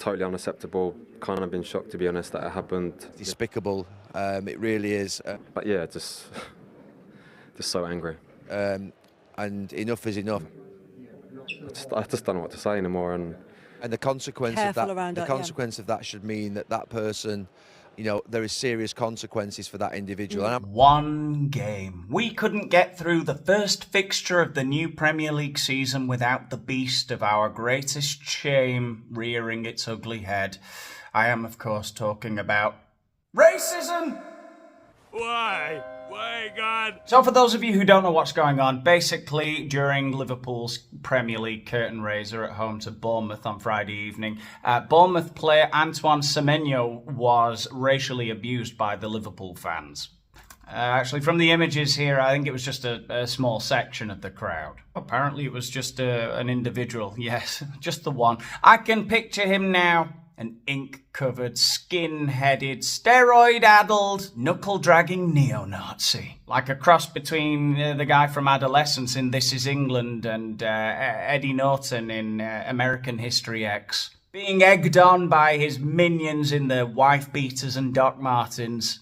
totally unacceptable. Kind of been shocked, to be honest, that it happened. Despicable, it really is. But yeah, just so angry. And enough is enough. I just don't know what to say anymore. And the consequence of that should mean that person, you know, there is serious consequences for that individual. One game. We couldn't get through the first fixture of the new Premier League season without the beast of our greatest shame rearing its ugly head. I am, of course, talking about racism! Why? Why, God? So for those of you who don't know what's going on, basically during Liverpool's Premier League curtain raiser at home to Bournemouth on Friday evening, Bournemouth player Antoine Semenyo was racially abused by the Liverpool fans. Actually, from the images here, I think it was just a small section of the crowd. Apparently it was just an individual, yes, just the one. I can picture him now. An ink-covered, skin-headed, steroid-addled, knuckle-dragging neo-Nazi. Like a cross between the guy from Adolescence in This Is England and Eddie Norton in American History X. Being egged on by his minions in the wife-beaters and Doc Martens.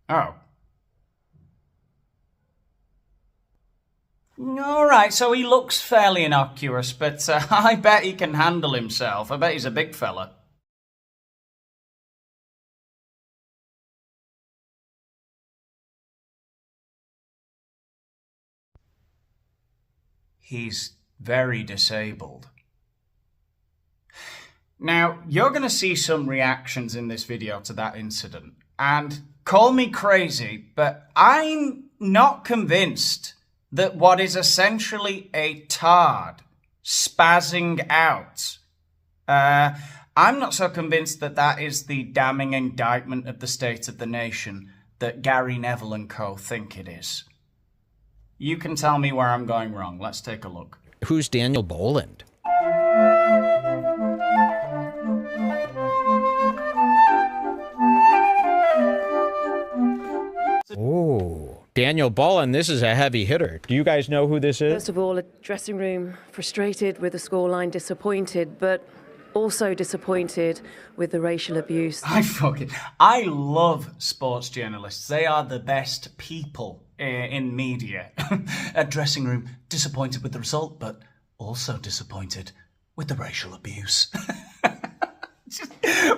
Oh. Alright, so he looks fairly innocuous, but I bet he can handle himself. I bet he's a big fella. He's very disabled. Now, you're going to see some reactions in this video to that incident. And call me crazy, but I'm not convinced that what is essentially a tard spazzing out. I'm not so convinced that that is the damning indictment of the state of the nation that Gary Neville and co think it is. You can tell me where I'm going wrong. Let's take a look. Who's Daniel Boland? Oh. Daniel Boland, this is a heavy hitter. Do you guys know who this is? First of all, a dressing room frustrated with the scoreline, disappointed, but also disappointed with the racial abuse. I love sports journalists. They are the best people in media. A dressing room disappointed with the result, but also disappointed with the racial abuse.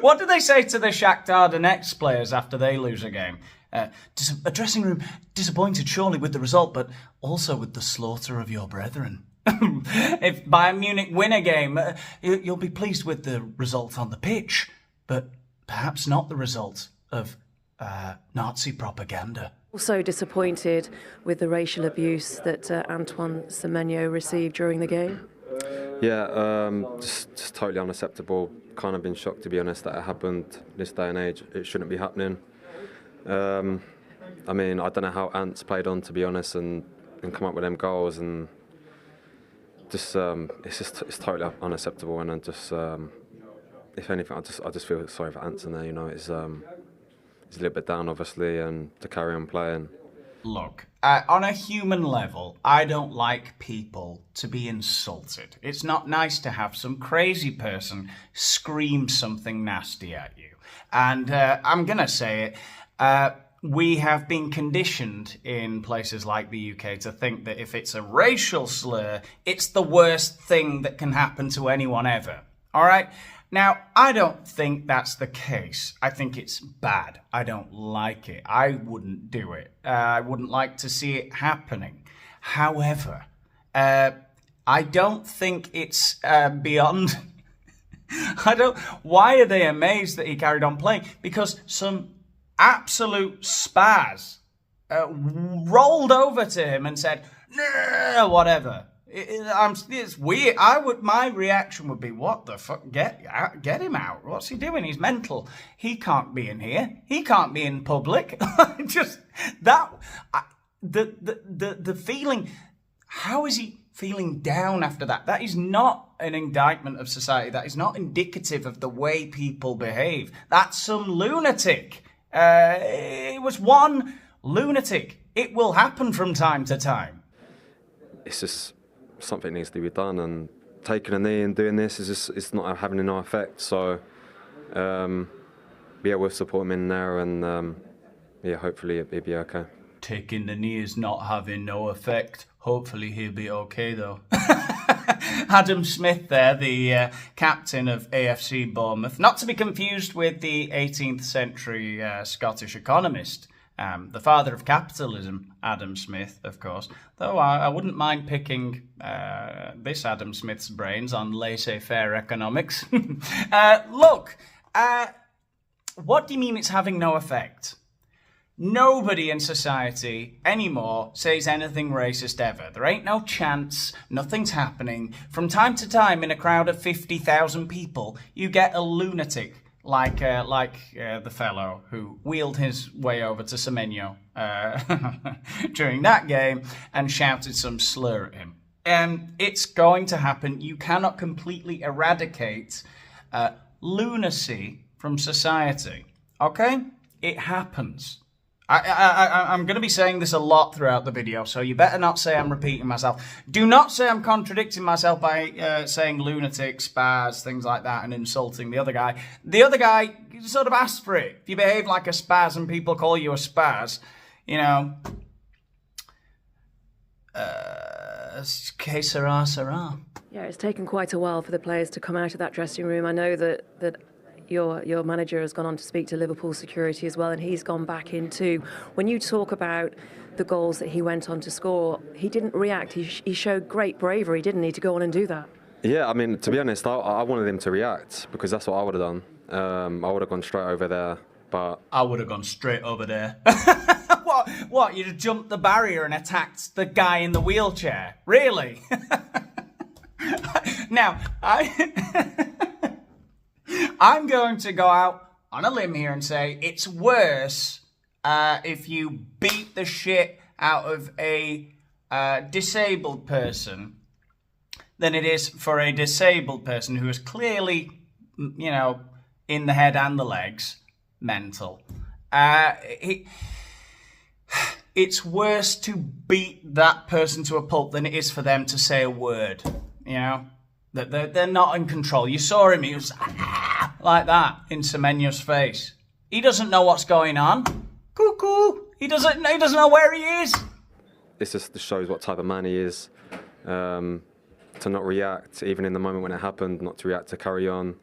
What do they say to the Shakhtar Donetsk players after they lose a game? A dressing room disappointed surely with the result, but also with the slaughter of your brethren. If Bayern Munich win a game, you'll be pleased with the result on the pitch, but perhaps not the result of Nazi propaganda. Also disappointed with the racial abuse that Antoine Semenyo received during the game. Yeah, just totally unacceptable. Kind of been shocked, to be honest, that it happened this day and age. It shouldn't be happening. I mean, I don't know how Ants played on, to be honest, and come up with them goals, and just it's totally unacceptable. And then just if anything, I just feel sorry for Ants in there. You know, he's a little bit down, obviously, and to carry on playing. Look, on a human level, I don't like people to be insulted. It's not nice to have some crazy person scream something nasty at you. And I'm going to say it, we have been conditioned in places like the UK to think that if it's a racial slur, it's the worst thing that can happen to anyone ever. All right? Now, I don't think that's the case. I think it's bad. I don't like it. I wouldn't do it. I wouldn't like to see it happening. However, I don't think it's beyond... Why are they amazed that he carried on playing? Because some absolute spaz rolled over to him and said, "No, whatever." It's weird. My reaction would be, "What the fuck? Get him out! What's he doing? He's mental. He can't be in here. He can't be in public." Just that, the feeling. How is he feeling down after that? That is not an indictment of society. That is not indicative of the way people behave. That's some lunatic. It was one lunatic. It will happen from time to time. It's just something needs to be done, and taking a knee and doing this is just, it's not having no effect. So yeah, we'll support him in there, and yeah, hopefully it'll be okay. Taking the knee is not having no effect. Hopefully he'll be okay though. Adam Smith there, the captain of AFC Bournemouth, not to be confused with the 18th century Scottish economist, the father of capitalism, Adam Smith, of course. Though I wouldn't mind picking this Adam Smith's brains on laissez-faire economics. Look, what do you mean it's having no effect? Nobody in society anymore says anything racist ever. There ain't no chance, nothing's happening. From time to time, in a crowd of 50,000 people, you get a lunatic like the fellow who wheeled his way over to Semenyo during that game and shouted some slur at him. It's going to happen. You cannot completely eradicate lunacy from society. Okay? It happens. I'm going to be saying this a lot throughout the video, so you better not say I'm repeating myself. Do not say I'm contradicting myself by saying lunatic, spaz, things like that, and insulting the other guy. The other guy sort of asked for it. If you behave like a spaz and people call you a spaz, you know, que sera, sera. Yeah, it's taken quite a while for the players to come out of that dressing room. I know that your manager has gone on to speak to Liverpool security as well, and he's gone back in too. When you talk about the goals that he went on to score, he didn't react. He showed great bravery, didn't he, to go on and do that? Yeah, I mean, to be honest, I wanted him to react because that's what I would have done. I would have gone straight over there, but... I would have gone straight over there. What? You'd have jumped the barrier and attacked the guy in the wheelchair? Really? Now, I'm going to go out on a limb here and say it's worse if you beat the shit out of a disabled person than it is for a disabled person who is clearly, you know, in the head and the legs, mental. It's worse to beat that person to a pulp than it is for them to say a word, you know? They're not in control. You saw him, he was like that in Semenyo's face. He doesn't know what's going on. Cuckoo. He doesn't know where he is. This just shows what type of man he is. To not react, even in the moment when it happened, not to react, to carry on.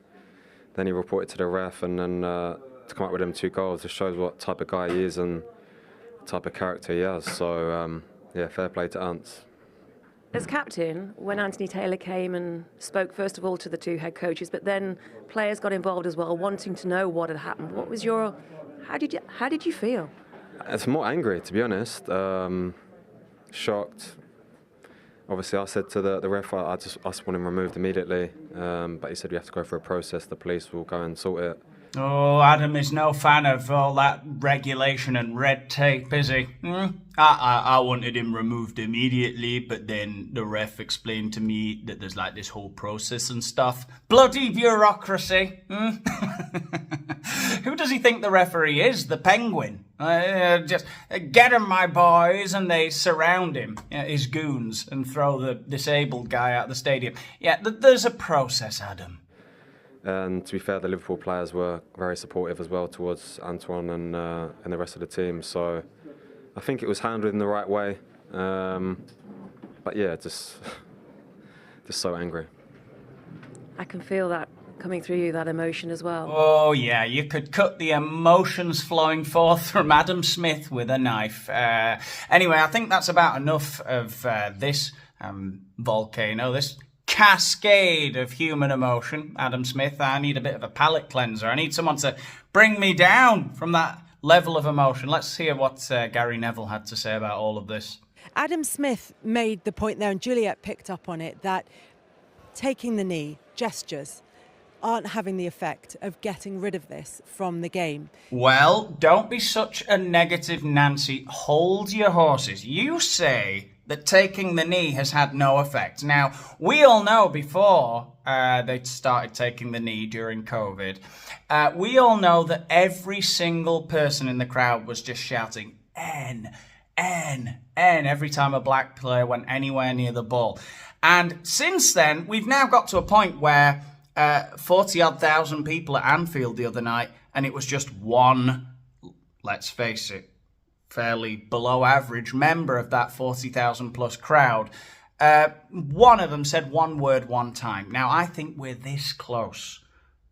Then he reported to the ref, and then to come up with them 2 goals just shows what type of guy he is and the type of character he has. So, yeah, fair play to Ants. As captain, when Anthony Taylor came and spoke first of all to the 2 head coaches, but then players got involved as well, wanting to know what had happened. What was your... How did you feel? It's more angry, to be honest. Shocked. Obviously, I said to the ref, I just want him removed immediately. But he said we have to go through a process. The police will go and sort it. Oh, Adam is no fan of all that regulation and red tape, is he? I wanted him removed immediately, but then the ref explained to me that there's like this whole process and stuff. Bloody bureaucracy. Who does he think the referee is? The Penguin? Just get him, my boys, and they surround him, his goons, and throw the disabled guy out of the stadium. Yeah, there's a process, Adam. And to be fair, the Liverpool players were very supportive as well towards Antoine and the rest of the team. So I think it was handled in the right way. But yeah, just so angry. I can feel that coming through you, that emotion as well. Oh yeah, you could cut the emotions flowing forth from Adam Smith with a knife. Anyway, I think that's about enough of this volcano, this cascade of human emotion. Adam Smith, I need a bit of a palate cleanser. I need someone to bring me down from that level of emotion. Let's hear what Gary Neville had to say about all of this. Adam Smith made the point there, and Juliet picked up on it, that taking the knee, gestures, aren't having the effect of getting rid of this from the game. Well, don't be such a negative Nancy. Hold your horses. You say that taking the knee has had no effect. Now, we all know before they started taking the knee during COVID, we all know that every single person in the crowd was just shouting, N, every time a black player went anywhere near the ball. And since then, we've now got to a point where 40-odd thousand people at Anfield the other night, and it was just one, let's face it, fairly below average member of that 40,000 plus crowd. One of them said one word one time. Now, I think we're this close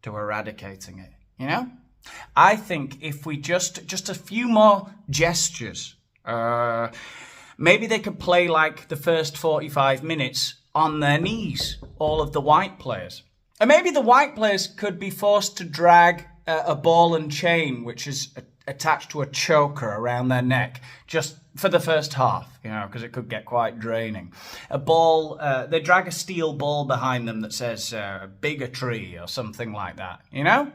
to eradicating it, you know? I think if we just a few more gestures, maybe they could play like the first 45 minutes on their knees, all of the white players. And maybe the white players could be forced to drag a ball and chain, which is attached to a choker around their neck, just for the first half, you know, because it could get quite draining. A ball, they drag a steel ball behind them that says bigotry or something like that, you know?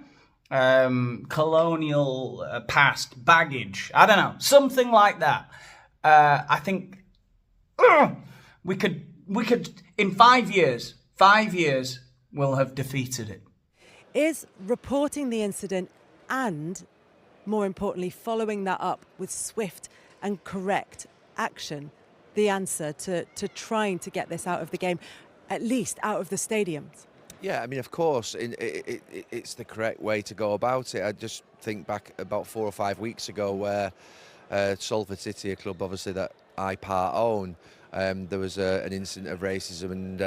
Colonial past, baggage, I don't know, something like that. I think we could, in 5 years, we'll have defeated it. Is reporting the incident and, more importantly, following that up with swift and correct action the answer to trying to get this out of the game, at least out of the stadiums? Yeah, I mean, of course, it's the correct way to go about it. I just think back about 4 or 5 weeks ago where Salford City, a club obviously that I part own, there was an incident of racism, and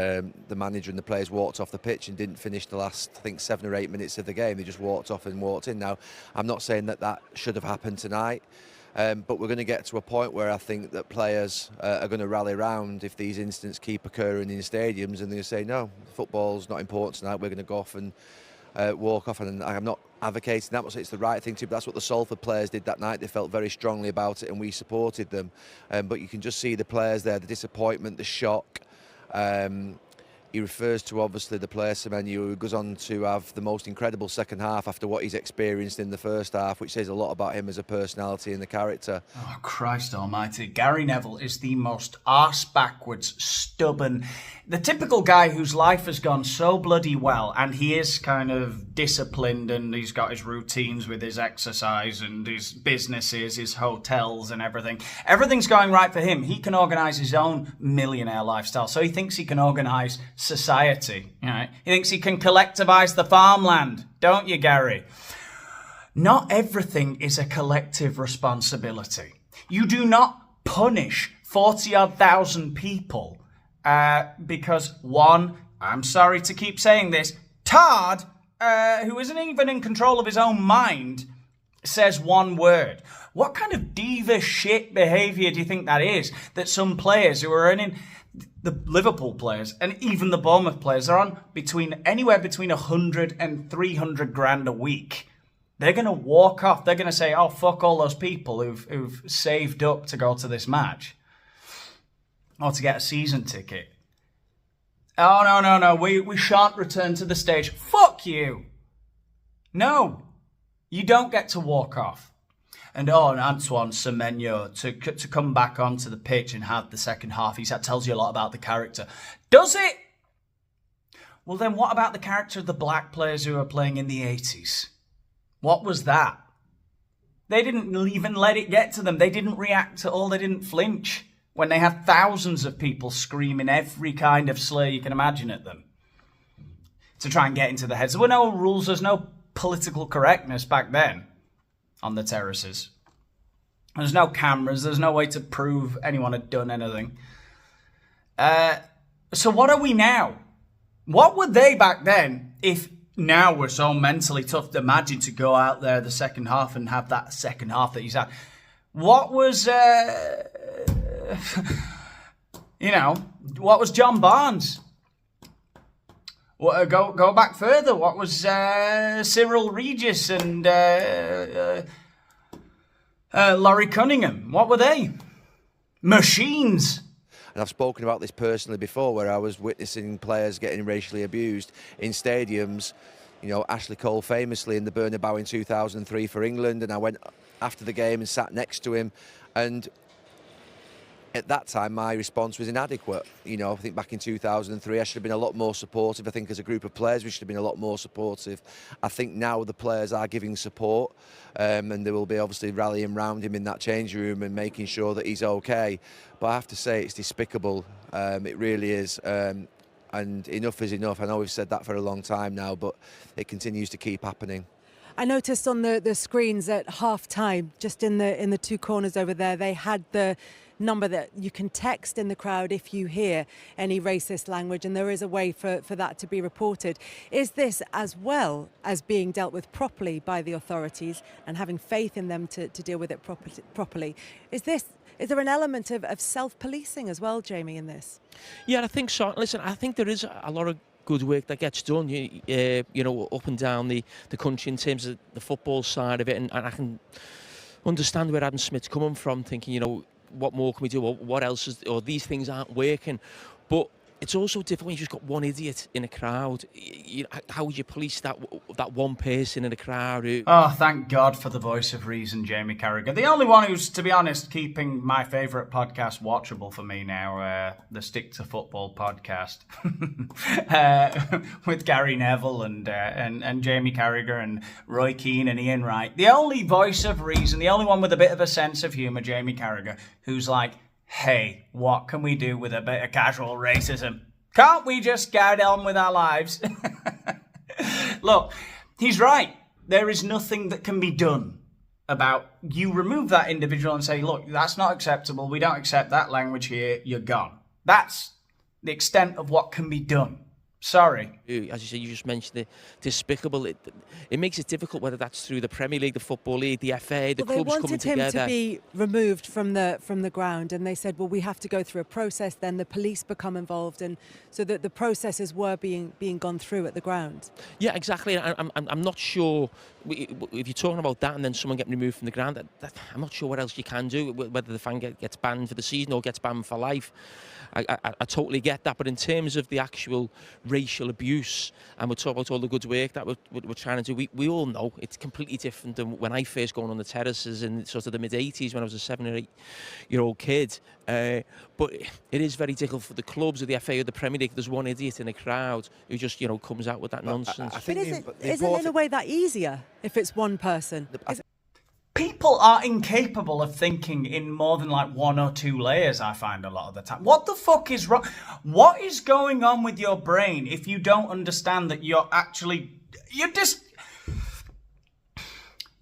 the manager and the players walked off the pitch and didn't finish the last, I think, 7 or 8 minutes of the game. They just walked off and walked in. Now, I'm not saying that should have happened tonight, but we're going to get to a point where I think that players are going to rally around if these incidents keep occurring in stadiums, and they say, no, football's not important tonight, we're going to go off and walk off. And I'm not advocating that, but it's the right thing to do. But that's what the Salford players did that night. They felt very strongly about it, and we supported them. But you can just see the players there, the disappointment, the shock. He refers to, obviously, the player Semenyo, who goes on to have the most incredible second half after what he's experienced in the first half, which says a lot about him as a personality and the character. Oh, Christ almighty. Gary Neville is the most arse-backwards, stubborn, the typical guy whose life has gone so bloody well, and he is kind of disciplined, and he's got his routines with his exercise and his businesses, his hotels and everything. Everything's going right for him. He can organise his own millionaire lifestyle, so he thinks he can organise society. Right? He thinks he can collectivise the farmland, don't you, Gary? Not everything is a collective responsibility. You do not punish 40-odd thousand people because one, I'm sorry to keep saying this, tard, who isn't even in control of his own mind, says one word. What kind of diva shit behaviour do you think that is? That some players who are earning, the Liverpool players and even the Bournemouth players, are on anywhere between 100 and 300 grand a week. They're going to walk off. They're going to say, oh, fuck all those people who've saved up to go to this match or to get a season ticket. Oh, no, we shan't return to the stage. Fuck you. No, you don't get to walk off. And Antoine Semenyo to come back onto the pitch and have the second half, that tells you a lot about the character. Does it? Well, then what about the character of the black players who were playing in the 80s? What was that? They didn't even let it get to them. They didn't react at all. They didn't flinch when they had thousands of people screaming every kind of slur you can imagine at them to try and get into the heads. There were no rules. There's no political correctness back then on the terraces. There's no cameras. There's no way to prove anyone had done anything. So what are we now? What were they back then if now we're so mentally tough to imagine to go out there the second half and have that second half that he's had? What was, what was John Barnes? Go back further. What was Cyril Regis and Laurie Cunningham? What were they? Machines. And I've spoken about this personally before, where I was witnessing players getting racially abused in stadiums. You know, Ashley Cole famously in the Bernabeu in 2003 for England, and I went after the game and sat next to him, and At that time, my response was inadequate. You know, I think back in 2003, I should have been a lot more supportive. I think as a group of players, we should have been a lot more supportive. I think now the players are giving support, and they will be obviously rallying around him in that changing room and making sure that he's okay. But I have to say, it's despicable. It really is. And enough is enough. I know we've said that for a long time now, but it continues to keep happening. I noticed on the screens at half-time, just in the two corners over there, they had the number that you can text in the crowd if you hear any racist language, and there is a way for that to be reported. Is this, as well as being dealt with properly by the authorities and having faith in them to deal with it properly, is there an element of self-policing as well, Jamie, in this? Yeah, I think so. Listen, I think there is a lot of good work that gets done, you know, up and down the country in terms of the football side of it, and I can understand where Adam Smith's coming from, thinking, you know, what more can we do, or what else is, or these things aren't working. But it's also difficult when you've just got one idiot in a crowd. How would you police that one person in a crowd who... Oh, thank God for the voice of reason, Jamie Carragher. The only one who's, to be honest, keeping my favourite podcast watchable for me now, the Stick to Football podcast, with Gary Neville and Jamie Carragher and Roy Keane and Ian Wright. The only voice of reason, the only one with a bit of a sense of humour, Jamie Carragher, who's like, hey, what can we do with a bit of casual racism? Can't we just get on with our lives? Look, he's right. There is nothing that can be done about, you remove that individual and say, look, that's not acceptable. We don't accept that language here. You're gone. That's the extent of what can be done. Sorry. As you said, you just mentioned the despicable. It makes it difficult, whether that's through the Premier League, the Football League, the FA, the clubs coming together. They wanted him to be removed from the ground, and they said, well, we have to go through a process. Then the police become involved, and so that the processes were being gone through at the ground. Yeah, exactly. I'm not sure if you're talking about that, and then someone getting removed from the ground. I'm not sure what else you can do. Whether the fan gets banned for the season or gets banned for life. I totally get that, but in terms of the actual racial abuse, and we're talking about all the good work that we're trying to do, we all know it's completely different than when I first going on the terraces in sort of the mid-80s when I was a 7 or 8 year old kid. But it is very difficult for the clubs or the FA or the Premier League. There's one idiot in a crowd who just, you know, comes out with that nonsense. But isn't in a way that easier if it's one person? People are incapable of thinking in more than like one or two layers, I find a lot of the time. What the fuck is wrong? What is going on with your brain if you don't understand that you're just...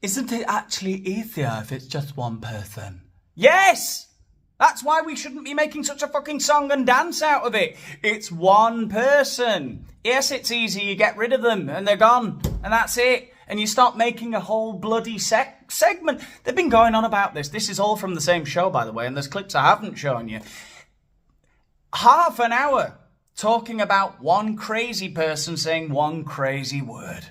Isn't it actually easier if it's just one person? Yes! That's why we shouldn't be making such a fucking song and dance out of it. It's one person. Yes, it's easy. You get rid of them and they're gone. And that's it. And you start making a whole bloody segment. They've been going on about this. This is all from the same show, by the way, and there's clips I haven't shown you. Half an hour talking about one crazy person saying one crazy word.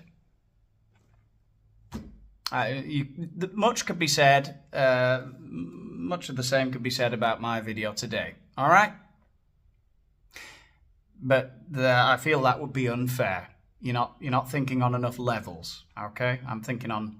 Much could be said. Much of the same could be said about my video today. All right? But I feel that would be unfair. You're not thinking on enough levels, okay? I'm thinking on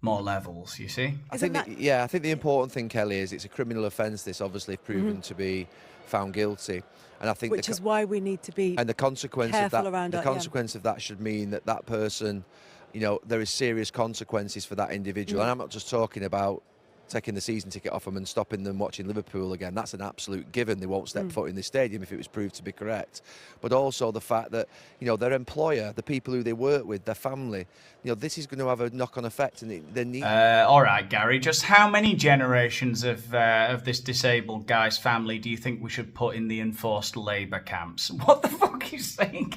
more levels, you see? I think the important thing, Kelly, is it's a criminal offence. This obviously proven to be found guilty, and I think which is why we need to be the consequence of that. The consequence of that should mean that person, you know, there is serious consequences for that individual, and I'm not just talking about taking the season ticket off them and stopping them watching Liverpool again. That's an absolute given. They won't step foot in the stadium if it was proved to be correct. But also the fact that, you know, their employer, the people who they work with, their family, you know, this is going to have a knock-on effect. And they need... all right, Gary, just how many generations of this disabled guy's family do you think we should put in the enforced labour camps? What the fuck are you saying?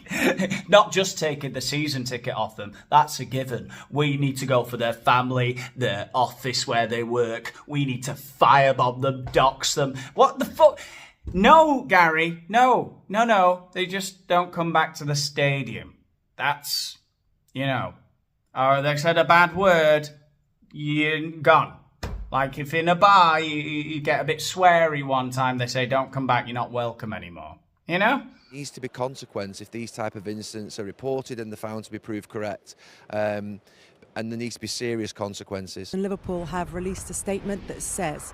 Not just taking the season ticket off them. That's a given. We need to go for their family, their office where they work. We need to firebomb them, dox them. What the fuck? No, Gary. No. They just don't come back to the stadium. That's, you know. Or they said a bad word, you're gone. Like if in a bar you get a bit sweary one time, they say don't come back, you're not welcome anymore. You know? There needs to be consequence if these type of incidents are reported and they're found to be proved correct. And there needs to be serious consequences. And Liverpool have released a statement that says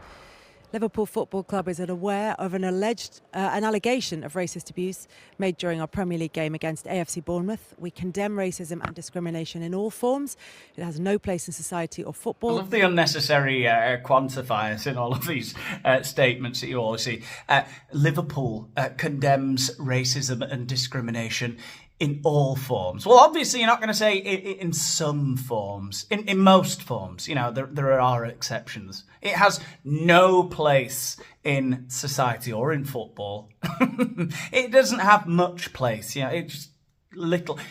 Liverpool Football Club is aware of an allegation of racist abuse made during our Premier League game against AFC Bournemouth. We condemn racism and discrimination in all forms. It has no place in society or football. I love the unnecessary quantifiers in all of these statements that you always see. Liverpool condemns racism and discrimination in all forms. Well, obviously, you're not going to say in some forms. In most forms, you know, there are exceptions. It has no place in society or in football. It doesn't have much place. You know, it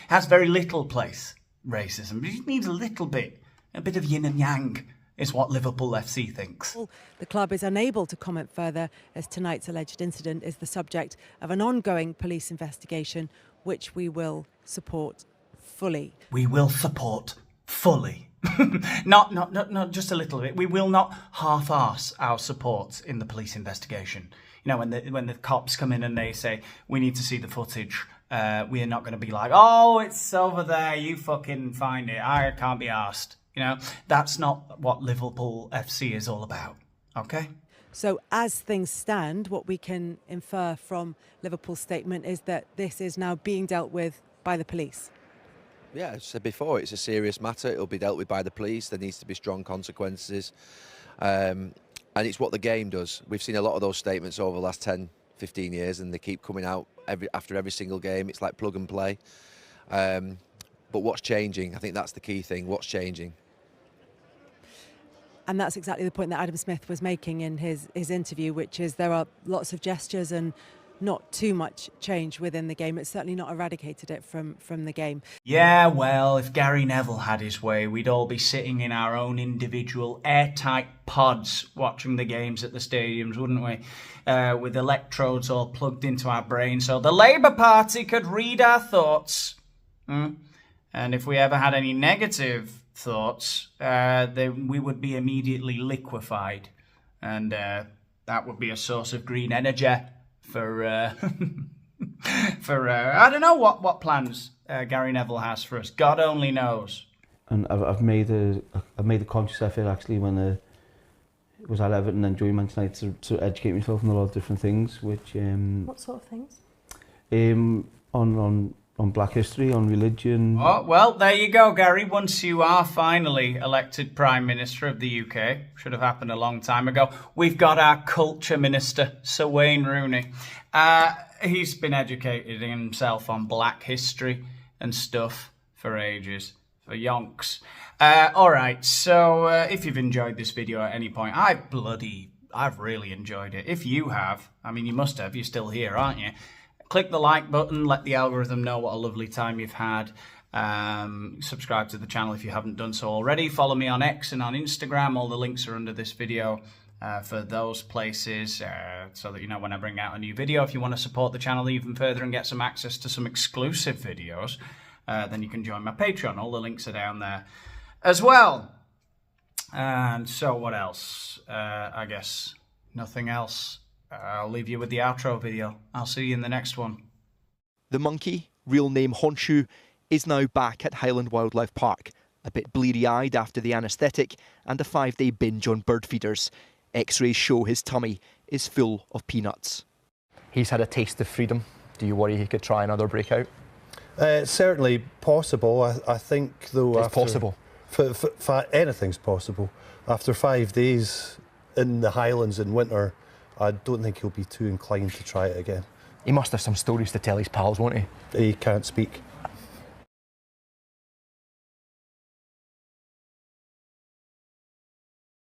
has very little place. Racism. It needs a little bit. A bit of yin and yang is what Liverpool FC thinks. The club is unable to comment further as tonight's alleged incident is the subject of an ongoing police investigation, which we will support fully. We will support fully. not just a little bit. We will not half-arse our support in the police investigation. You know, when the cops come in and they say, we need to see the footage, we are not going to be like, oh, it's over there, you fucking find it, I can't be arsed. You know, that's not what Liverpool FC is all about, okay? So as things stand, what we can infer from Liverpool's statement is that this is now being dealt with by the police. Yeah, as I said before, it's a serious matter. It'll be dealt with by the police. There needs to be strong consequences. And it's what the game does. We've seen a lot of those statements over the last 10, 15 years, and they keep coming out after every single game. It's like plug and play. But what's changing? I think that's the key thing. What's changing? And that's exactly the point that Adam Smith was making in his interview, which is there are lots of gestures and not too much change within the game. It's certainly not eradicated it from the game. Yeah, well, if Gary Neville had his way, we'd all be sitting in our own individual airtight pods watching the games at the stadiums, wouldn't we? With electrodes all plugged into our brains so the Labour Party could read our thoughts. And if we ever had any negative thoughts, then we would be immediately liquefied. And that would be a source of green energy for I don't know what plans Gary Neville has for us. God only knows. And I've made a conscious effort actually when it was at Everton and during Manchester United to educate myself on a lot of different things, which What sort of things? On black history, on religion. Oh, well, there you go, Gary. Once you are finally elected Prime Minister of the UK, should have happened a long time ago, we've got our Culture Minister, Sir Wayne Rooney. He's been educating himself on black history and stuff for ages, for yonks. All right, so if you've enjoyed this video at any point, I've really enjoyed it. If you have, I mean, you must have, you're still here, aren't you? Click the like button, let the algorithm know what a lovely time you've had. Subscribe to the channel if you haven't done so already. Follow me on X and on Instagram. All the links are under this video for those places so that you know when I bring out a new video. If you want to support the channel even further and get some access to some exclusive videos, then you can join my Patreon. All the links are down there as well. And so what else? I guess nothing else. I'll leave you with the outro video. I'll see you in the next one. The monkey, real name Honshu, is now back at Highland Wildlife Park, a bit bleary-eyed after the anaesthetic and a 5-day binge on bird feeders. X-rays show his tummy is full of peanuts. He's had a taste of freedom. Do you worry he could try another breakout? Certainly possible. I think, though... It's possible? Anything's possible. After 5 days in the Highlands in winter, I don't think he'll be too inclined to try it again. He must have some stories to tell his pals, won't he? He can't speak.